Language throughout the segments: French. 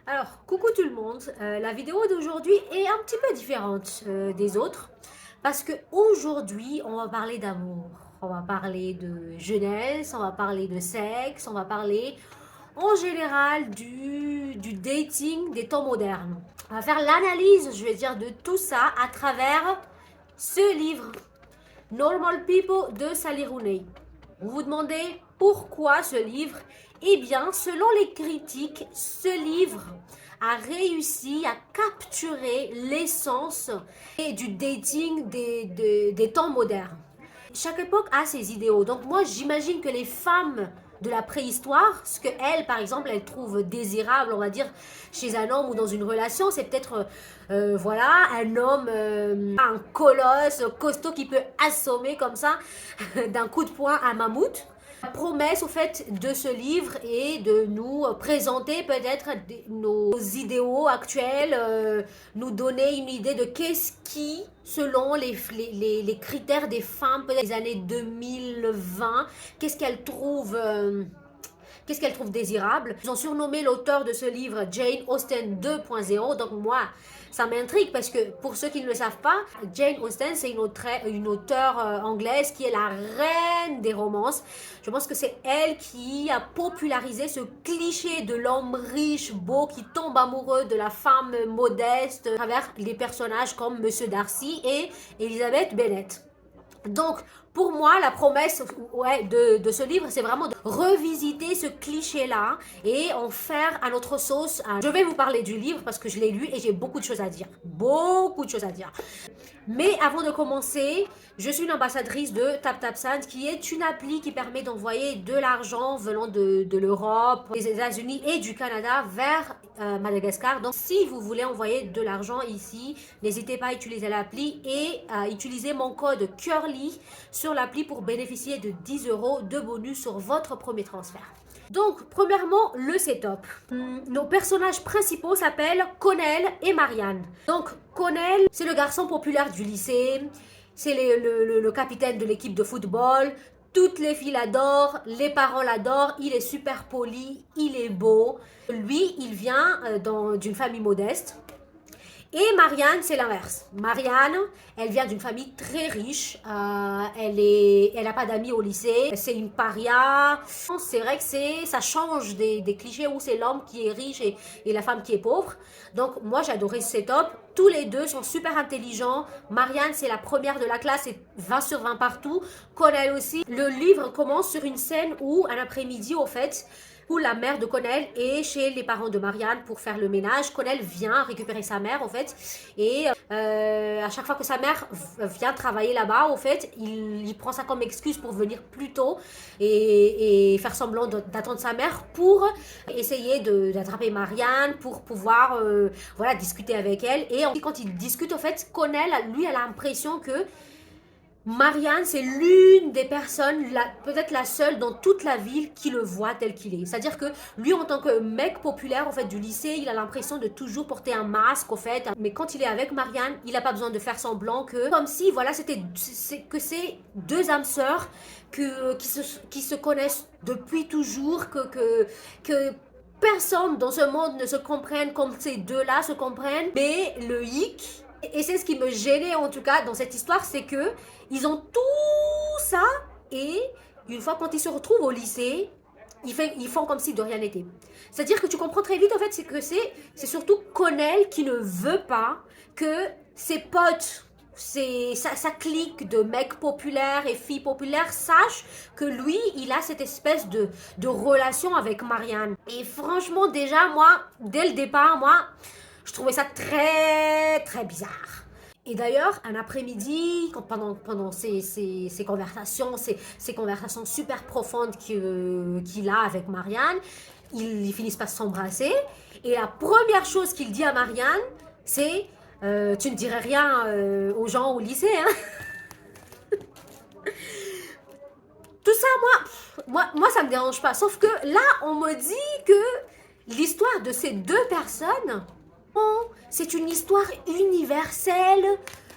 Alors, coucou tout le monde. La vidéo d'aujourd'hui est un petit peu différente des autres parce que aujourd'hui, on va parler d'amour. On va parler de jeunesse, on va parler de sexe, on va parler en général du dating des temps modernes. On va faire l'analyse, je vais dire, de tout ça à travers ce livre, Normal People de Sally Rooney. Vous vous demandez pourquoi ce livre? Eh bien, selon les critiques, ce livre a réussi à capturer l'essence du dating des temps modernes. Chaque époque a ses idéaux. Donc moi, j'imagine que les femmes de la préhistoire, ce que elles, par exemple, elles trouvent désirable, on va dire, chez un homme ou dans une relation, c'est peut-être, voilà, un homme, un colosse costaud qui peut assommer comme ça d'un coup de poing un mammouth. La promesse au fait de ce livre est de nous présenter peut-être nos idéaux actuels, nous donner une idée de qu'est-ce qui, selon les critères des femmes peut-être des années 2020, qu'est-ce qu'elles trouvent désirable. Ils ont surnommé l'auteur de ce livre Jane Austen 2.0. Donc moi, ça m'intrigue parce que pour ceux qui ne le savent pas, Jane Austen, c'est une auteure anglaise qui est la reine des romances. Je pense que c'est elle qui a popularisé ce cliché de l'homme riche, beau, qui tombe amoureux de la femme modeste à travers les personnages comme Monsieur Darcy et Elizabeth Bennet. Donc, pour moi, la promesse de ce livre, c'est vraiment de revisiter ce cliché-là et en faire à notre sauce. Je vais vous parler du livre parce que je l'ai lu et j'ai beaucoup de choses à dire. Beaucoup de choses à dire. Mais avant de commencer, je suis une ambassadrice de TapTapSend qui est une appli qui permet d'envoyer de l'argent venant de l'Europe, des États-Unis et du Canada vers Madagascar. Donc si vous voulez envoyer de l'argent ici, n'hésitez pas à utiliser l'appli et à utiliser mon code CURLY sur l'appli pour bénéficier de 10 € de bonus sur votre premier transfert. Donc, premièrement, le setup. Nos personnages principaux s'appellent Connell et Marianne. Donc, Connell, c'est le garçon populaire du lycée, c'est le capitaine de l'équipe de football. Toutes les filles l'adorent, les parents l'adorent, il est super poli, il est beau. Lui, il vient d'une famille modeste. Et Marianne, c'est l'inverse. Marianne, elle vient d'une famille très riche. Elle n'a pas d'amis au lycée. C'est une paria. C'est vrai que ça change des clichés où c'est l'homme qui est riche et la femme qui est pauvre. Donc moi, j'ai adoré ce setup. Tous les deux sont super intelligents. Marianne, c'est la première de la classe, c'est 20 sur 20 partout. Connell aussi. Le livre commence sur une scène où, un après-midi, au fait, où la mère de Connell est chez les parents de Marianne pour faire le ménage. Connell vient récupérer sa mère, en fait. Et à chaque fois que sa mère vient travailler là-bas, au fait, il prend ça comme excuse pour venir plus tôt et faire semblant d'attendre sa mère pour essayer d'attraper Marianne, pour pouvoir voilà, discuter avec elle. Et quand il discute, en fait, Connell, lui, a l'impression que Marianne, c'est l'une des personnes, peut-être la seule dans toute la ville qui le voit tel qu'il est. C'est-à-dire que lui, en tant que mec populaire en fait du lycée, il a l'impression de toujours porter un masque en fait. Mais quand il est avec Marianne, il n'a pas besoin de faire semblant que, comme si voilà, que c'est deux âmes sœurs qui se connaissent depuis toujours, que personne dans ce monde ne se comprenne comme ces deux-là se comprennent. Mais le hic, et c'est ce qui me gênait en tout cas dans cette histoire, c'est que ils ont tout ça et une fois quand ils se retrouvent au lycée, ils font comme si de rien n'était. C'est-à-dire que tu comprends très vite en fait, c'est surtout Connell qui ne veut pas que ses potes, sa clique de mecs populaires et filles populaires sache que lui, il a cette espèce de relation avec Marianne. Et franchement, déjà, moi, dès le départ, je trouvais ça très, très bizarre. Et d'ailleurs, un après-midi, pendant ces conversations, ces conversations super profondes qu'il a avec Marianne, ils finissent par s'embrasser. Et la première chose qu'il dit à Marianne, c'est tu ne dirais rien aux gens au lycée, hein. Tout ça, moi, ça me dérange pas. Sauf que là, on me dit que l'histoire de ces deux personnes, c'est une histoire universelle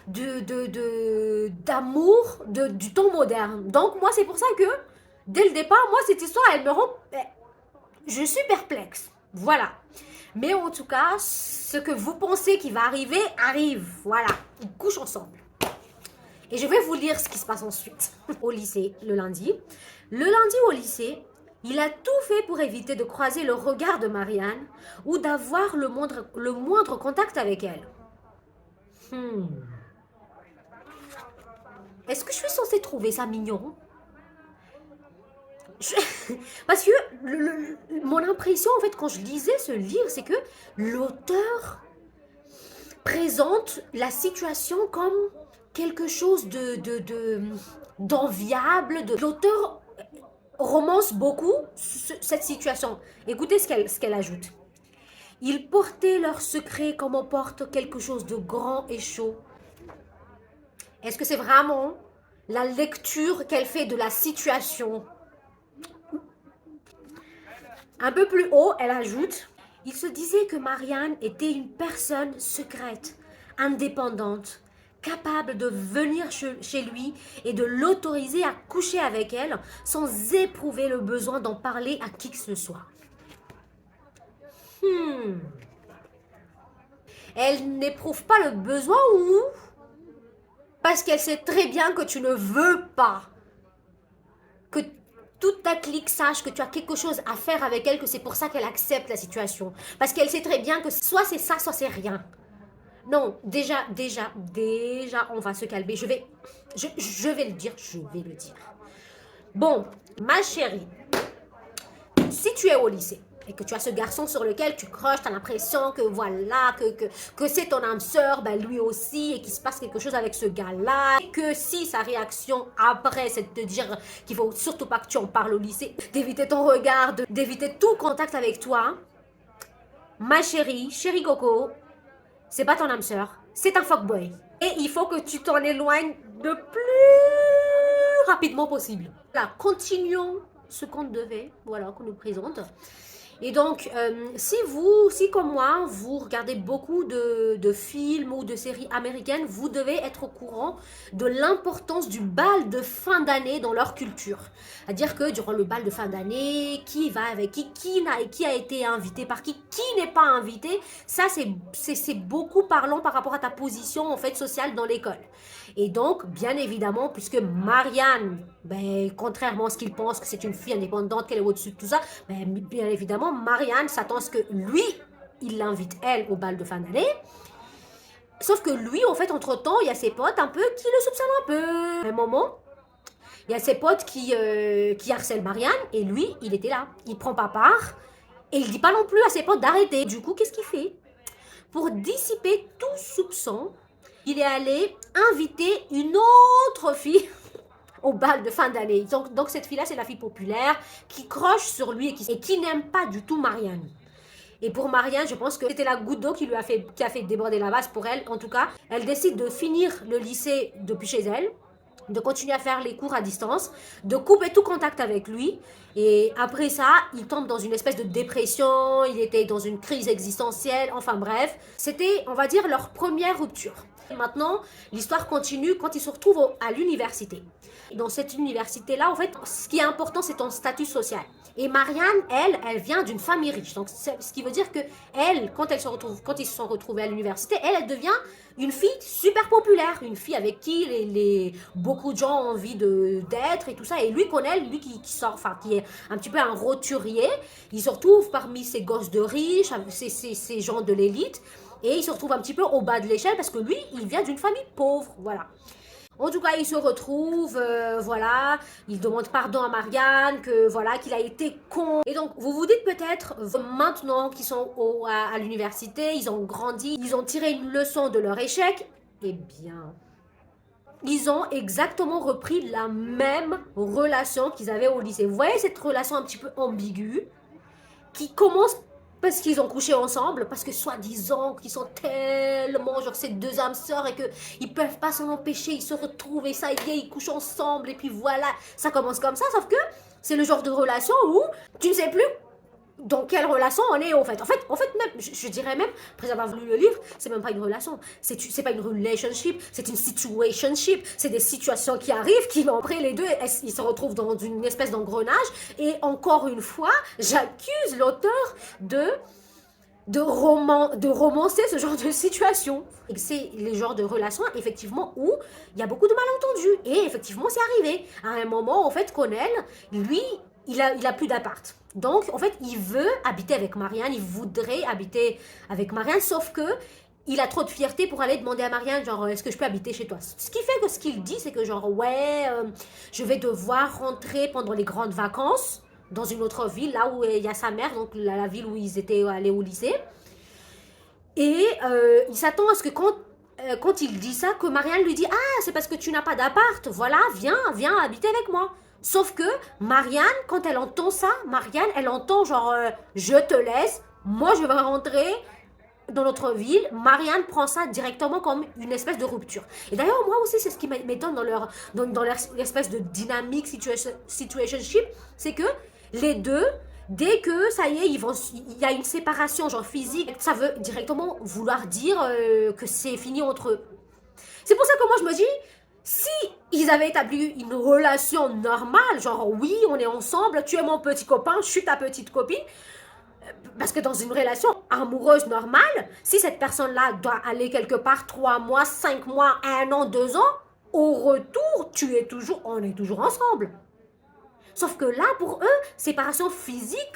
d'amour du temps moderne. Donc moi, c'est pour ça que, dès le départ, moi, cette histoire, elle me rend... Je suis perplexe. Voilà. Mais en tout cas, ce que vous pensez qui va arriver, arrive. Voilà, ils couchent ensemble. Et je vais vous lire ce qui se passe ensuite au lycée le lundi. Le lundi au lycée, il a tout fait pour éviter de croiser le regard de Marianne ou d'avoir le moindre contact avec elle. Est-ce que je suis censée trouver ça mignon? Parce que mon impression, en fait, quand je lisais ce livre, c'est que l'auteur présente la situation comme quelque chose d'enviable. L'auteur romance beaucoup cette situation. Écoutez ce qu'elle ajoute. Ils portaient leur secret comme on porte quelque chose de grand et chaud. Est-ce que c'est vraiment la lecture qu'elle fait de la situation? Un peu plus haut, elle ajoute, il se disait que Marianne était une personne secrète, indépendante, capable de venir chez lui et de l'autoriser à coucher avec elle sans éprouver le besoin d'en parler à qui que ce soit. Elle n'éprouve pas le besoin ou parce qu'elle sait très bien que tu ne veux pas que toute ta clique sache que tu as quelque chose à faire avec elle, que c'est pour ça qu'elle accepte la situation. Parce qu'elle sait très bien que soit c'est ça, soit c'est rien. Non, déjà, on va se calmer. Je vais le dire. Bon, ma chérie, si tu es au lycée et que tu as ce garçon sur lequel tu croches, tu as l'impression que voilà, que c'est ton âme sœur, ben lui aussi, et qu'il se passe quelque chose avec ce gars-là, et que si sa réaction après, c'est de te dire qu'il faut surtout pas que tu en parles au lycée, d'éviter ton regard, d'éviter tout contact avec toi, ma chérie Coco, c'est pas ton âme sœur, c'est un fuckboy. Et il faut que tu t'en éloignes le plus rapidement possible. Là, continuons ce qu'on devait, voilà, qu'on nous présente. Et donc, si comme moi, vous regardez beaucoup de films ou de séries américaines, vous devez être au courant de l'importance du bal de fin d'année dans leur culture. C'est-à-dire que durant le bal de fin d'année, qui va avec qui a été invité par qui n'est pas invité, ça c'est beaucoup parlant par rapport à ta position en fait sociale dans l'école. Et donc, bien évidemment, puisque Marianne, ben, contrairement à ce qu'il pense que c'est une fille indépendante, qu'elle est au-dessus de tout ça, ben, bien évidemment, Marianne s'attend à ce que lui, il l'invite, elle, au bal de fin d'année. Sauf que lui, en fait, entre-temps, il y a ses potes un peu qui le soupçonnent un peu. À un moment, il y a ses potes qui harcèlent Marianne, et lui, il était là. Il prend pas part, et il dit pas non plus à ses potes d'arrêter. Du coup, qu'est-ce qu'il fait? Pour dissiper tout soupçon, il est allé inviter une autre fille au bal de fin d'année. Donc cette fille-là, c'est la fille populaire qui croche sur lui et qui n'aime pas du tout Marianne. Et pour Marianne, je pense que c'était la goutte d'eau qui a fait déborder la vase pour elle. En tout cas, elle décide de finir le lycée depuis chez elle, de continuer à faire les cours à distance, de couper tout contact avec lui. Et après ça, il tombe dans une espèce de dépression, il était dans une crise existentielle, enfin bref. C'était, on va dire, leur première rupture. Et maintenant, l'histoire continue quand ils se retrouvent à l'université. Dans cette université-là, en fait, ce qui est important, c'est ton statut social. Et Marianne, elle vient d'une famille riche. Donc, ce qui veut dire que elle, quand ils se sont retrouvés à l'université, elle devient une fille super populaire, une fille avec qui beaucoup de gens ont envie d'être et tout ça. Et lui connaît, lui qui sort, enfin, qui est un petit peu un roturier, il se retrouve parmi ces gosses de riches, ces gens de l'élite. Et il se retrouve un petit peu au bas de l'échelle parce que lui, il vient d'une famille pauvre, voilà. En tout cas, il se retrouve, voilà, il demande pardon à Marianne, que voilà, qu'il a été con. Et donc, vous vous dites peut-être, maintenant qu'ils sont à l'université, ils ont grandi, ils ont tiré une leçon de leur échec. Eh bien, ils ont exactement repris la même relation qu'ils avaient au lycée. Vous voyez cette relation un petit peu ambiguë qui commence parce qu'ils ont couché ensemble, parce que soi-disant qu'ils sont tellement genre ces deux âmes sœurs et qu'ils peuvent pas s'en empêcher, ils se retrouvent et ça y est, ils couchent ensemble et puis voilà, ça commence comme ça, sauf que c'est le genre de relation où tu ne sais plus dans quelle relation on est en fait. En fait même, je dirais même, après avoir lu le livre, c'est même pas une relation, c'est pas une relationship, c'est une situationship, c'est des situations qui arrivent, qui après les deux, ils se retrouvent dans une espèce d'engrenage, et encore une fois, j'accuse l'auteur de de romancer ce genre de situation. Et c'est les genres de relations, effectivement, où il y a beaucoup de malentendus. Et effectivement, c'est arrivé. À un moment, en fait, Connell, lui, il a plus d'appart. Donc, en fait, il veut habiter avec Marianne, il voudrait habiter avec Marianne, sauf que il a trop de fierté pour aller demander à Marianne, genre, est-ce que je peux habiter chez toi? Ce qui fait que ce qu'il dit, c'est que, genre, ouais, je vais devoir rentrer pendant les grandes vacances dans une autre ville, là où il y a sa mère, donc la ville où ils étaient allés au lycée. Et il s'attend à ce que quand il dit ça, que Marianne lui dit, ah, c'est parce que tu n'as pas d'appart, voilà, viens habiter avec moi. Sauf que Marianne, quand elle entend ça, Marianne, elle entend genre, je te laisse, moi je vais rentrer dans notre ville. Marianne prend ça directement comme une espèce de rupture. Et d'ailleurs, moi aussi, c'est ce qui m'étonne dans leur espèce de dynamique situationship, c'est que les deux, dès que ça y est, il y a une séparation genre physique, ça veut directement vouloir dire que c'est fini entre eux. C'est pour ça que moi je me dis, si ils avaient établi une relation normale, genre oui, on est ensemble, tu es mon petit copain, je suis ta petite copine, parce que dans une relation amoureuse normale, si cette personne-là doit aller quelque part 3 mois, 5 mois, 1 an, 2 ans, au retour, on est toujours ensemble. Sauf que là, pour eux, séparation physique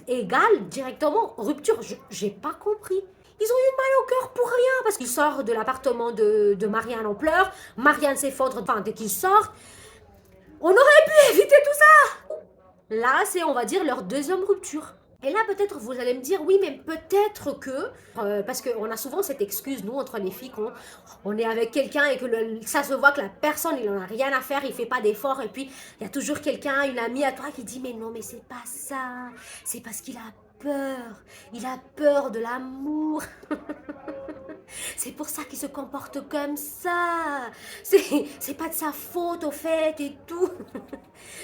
égale directement rupture. J'ai pas compris. Ils ont eu mal au cœur pour rien parce qu'il sort de l'appartement de Marianne en pleurs. Marianne s'effondre dès qu'il sort. On aurait pu éviter tout ça. Là, c'est, on va dire, leur deuxième rupture. Et là, peut-être, vous allez me dire, oui, mais peut-être que, parce qu'on a souvent cette excuse, nous, entre les filles, qu'on on est avec quelqu'un et que ça se voit que la personne, il n'en a rien à faire, il fait pas d'effort, et puis il y a toujours quelqu'un, une amie à toi qui dit, mais non, mais c'est pas ça, c'est parce qu'il a peur de l'amour. C'est pour ça qu'il se comporte comme ça. C'est pas de sa faute au fait et tout.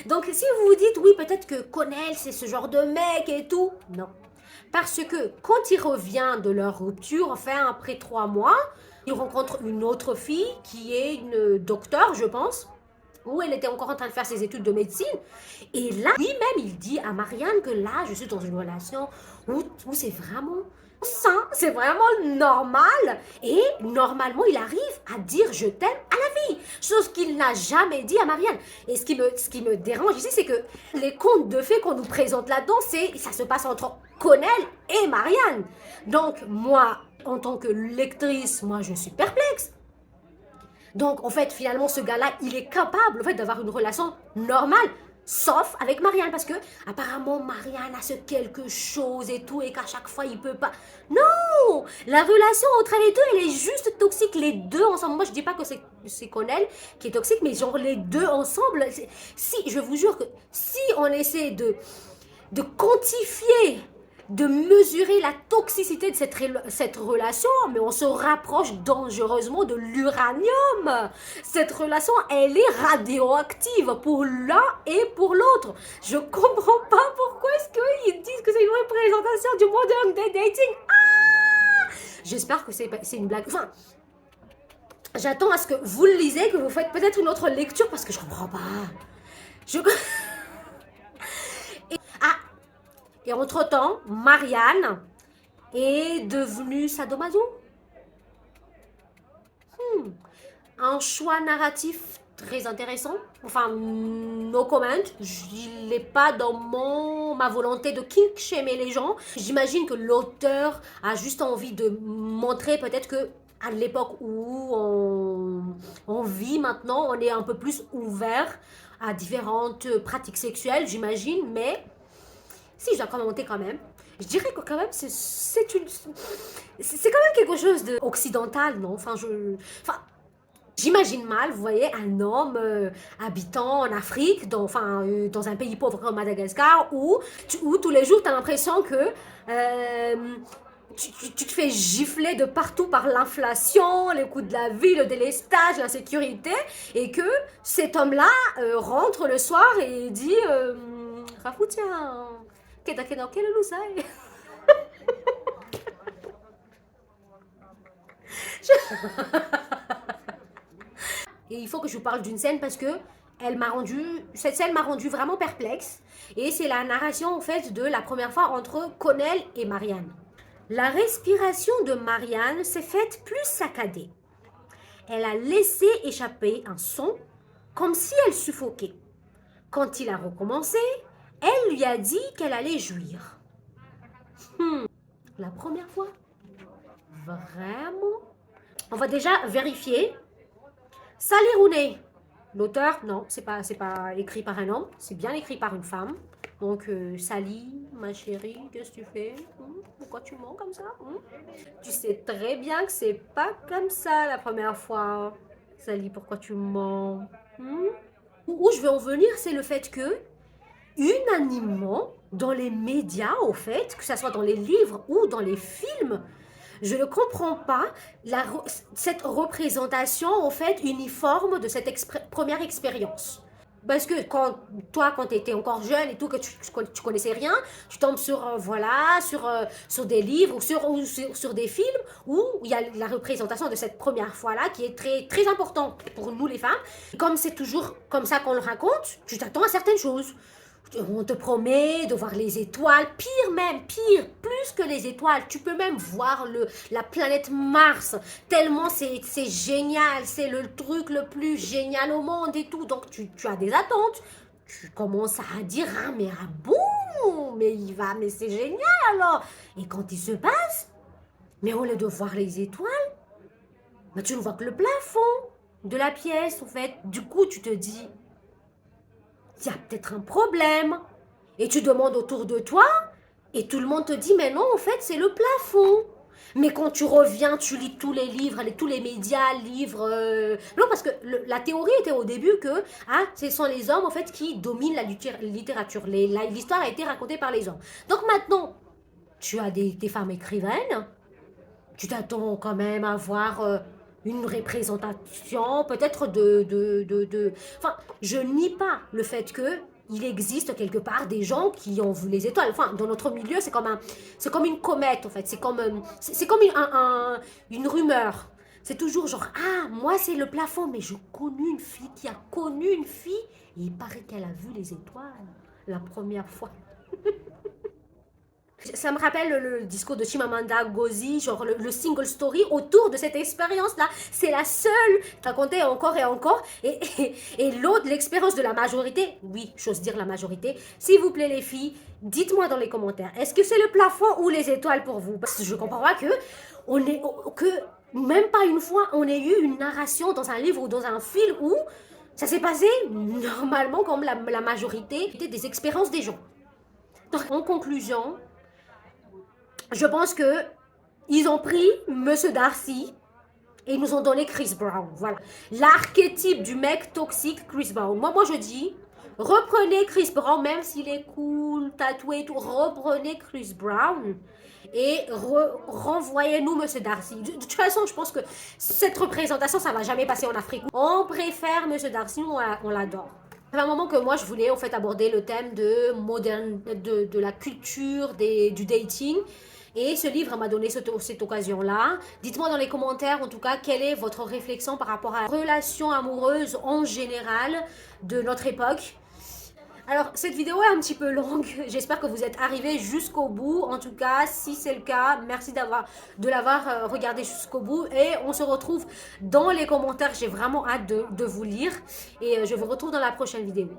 Donc si vous vous dites oui, peut-être que Connell c'est ce genre de mec et tout, non. Parce que quand il revient de leur rupture, enfin après 3 mois, il rencontre une autre fille qui est une docteure, je pense, où elle était encore en train de faire ses études de médecine. Et là, lui-même, il dit à Marianne que là, je suis dans une relation où c'est vraiment sain, c'est vraiment normal. Et normalement, il arrive à dire je t'aime à la fille. Chose qu'il n'a jamais dit à Marianne. Et ce qui me dérange ici, c'est que les contes de fées qu'on nous présente là-dedans, ça se passe entre Connell et Marianne. Donc, moi, en tant que lectrice, moi, je suis perplexe. Donc, en fait, finalement, ce gars-là, il est capable, en fait, d'avoir une relation normale, sauf avec Marianne, parce que, apparemment, Marianne a ce quelque chose et tout, et qu'à chaque fois, il peut pas... Non! La relation entre les deux, elle est juste toxique, les deux ensemble. Moi, je dis pas que c'est Connell qui est toxique, mais genre, les deux ensemble, si, je vous jure que si on essaie de quantifier, de mesurer la toxicité de cette relation, mais on se rapproche dangereusement de l'uranium. Cette relation, elle est radioactive pour l'un et pour l'autre. Je comprends pas pourquoi est-ce qu'ils disent que c'est une représentation du modern day dating. Ah! J'espère que c'est une blague. Enfin, j'attends à ce que vous le lisez, que vous faites peut-être une autre lecture, parce que je comprends pas. Et entre-temps, Marianne est devenue sadomaso. Un choix narratif très intéressant. Enfin, no comment. Il n'est pas dans ma volonté de kink shamer les gens. J'imagine que l'auteur a juste envie de montrer peut-être que à l'époque où on vit maintenant, on est un peu plus ouvert à différentes pratiques sexuelles, j'imagine, mais si je dois commenter quand même, je dirais que quand même c'est quand même quelque chose d'occidental, non? Enfin, j'imagine mal, vous voyez, un homme habitant en Afrique, dans un pays pauvre comme Madagascar, où tous les jours, tu as l'impression que tu te fais gifler de partout par l'inflation, les coûts de la vie, le délestage, l'insécurité, et que cet homme-là rentre le soir et dit Rafou, tiens, quel lousaï. Et il faut que je vous parle d'une scène parce que cette scène m'a rendu vraiment perplexe. Et c'est la narration en fait de la première fois entre Connell et Marianne. La respiration de Marianne s'est faite plus saccadée. Elle a laissé échapper un son comme si elle suffoquait. Quand il a recommencé, elle lui a dit qu'elle allait jouir. La première fois? Vraiment? On va déjà vérifier. Sally Rooney. L'auteur, non, c'est pas écrit par un homme, c'est bien écrit par une femme. Donc, Sally, ma chérie, qu'est-ce que tu fais? Pourquoi tu mens comme ça? Tu sais très bien que c'est pas comme ça la première fois. Sally, pourquoi tu mens? Où je veux en venir, c'est le fait que, unanimement, dans les médias, au fait, que ce soit dans les livres ou dans les films, je ne comprends pas cette représentation, en fait, uniforme de cette première expérience. Parce que quand tu étais encore jeune et tout, que tu connaissais rien, tu tombes sur, voilà, sur des livres ou sur des films où il y a la représentation de cette première fois-là qui est très, très importante pour nous les femmes. Comme c'est toujours comme ça qu'on le raconte, tu t'attends à certaines choses. On te promet de voir les étoiles, pire, plus que les étoiles. Tu peux même voir la planète Mars, tellement c'est génial, c'est le truc le plus génial au monde et tout. Donc tu as des attentes. Tu commences à dire, ah mais ah bon, mais c'est génial alors. Et quand il se passe, mais au lieu de voir les étoiles, bah, tu ne vois que le plafond de la pièce en fait. Du coup tu te dis, il y a peut-être un problème. Et tu demandes autour de toi, et tout le monde te dit, mais non, en fait, c'est le plafond. Mais quand tu reviens, tu lis tous les livres, tous les médias, livres... Non, parce que la théorie était au début que ce sont les hommes, en fait, qui dominent la littérature. L'histoire a été racontée par les hommes. Donc maintenant, tu as des femmes écrivaines, tu t'attends quand même à voir... une représentation, peut-être Enfin, je nie pas le fait que il existe quelque part des gens qui ont vu les étoiles. Enfin, dans notre milieu, c'est comme une comète, en fait. C'est comme une rumeur. C'est toujours genre, ah, moi, c'est le plafond, mais je connais une fille qui a connu une fille, et il paraît qu'elle a vu les étoiles la première fois. Ça me rappelle le discours de Chimamanda Ngozi, genre le single story autour de cette expérience-là. C'est la seule racontée encore et encore. Et l'autre, l'expérience de la majorité, oui, j'ose dire la majorité. S'il vous plaît les filles, dites-moi dans les commentaires, est-ce que c'est le plafond ou les étoiles pour vous? Parce que je comprends pas que même pas une fois, on ait eu une narration dans un livre ou dans un film où ça s'est passé normalement comme la majorité des expériences des gens. Donc, en conclusion, je pense que ils ont pris Monsieur Darcy et ils nous ont donné Chris Brown. Voilà. L'archétype du mec toxique Chris Brown. Moi, je dis, reprenez Chris Brown, même s'il est cool, tatoué et tout, reprenez Chris Brown et renvoyez-nous Monsieur Darcy. De toute façon, je pense que cette représentation, ça va jamais passer en Afrique. On préfère Monsieur Darcy, on l'adore. Ça fait un moment que moi je voulais en fait aborder le thème de la culture du dating. Et ce livre m'a donné cette occasion-là. Dites-moi dans les commentaires, en tout cas, quelle est votre réflexion par rapport à la relation amoureuse en général de notre époque. Alors, cette vidéo est un petit peu longue. J'espère que vous êtes arrivés jusqu'au bout. En tout cas, si c'est le cas, merci de l'avoir regardé jusqu'au bout. Et on se retrouve dans les commentaires. J'ai vraiment hâte de vous lire. Et je vous retrouve dans la prochaine vidéo.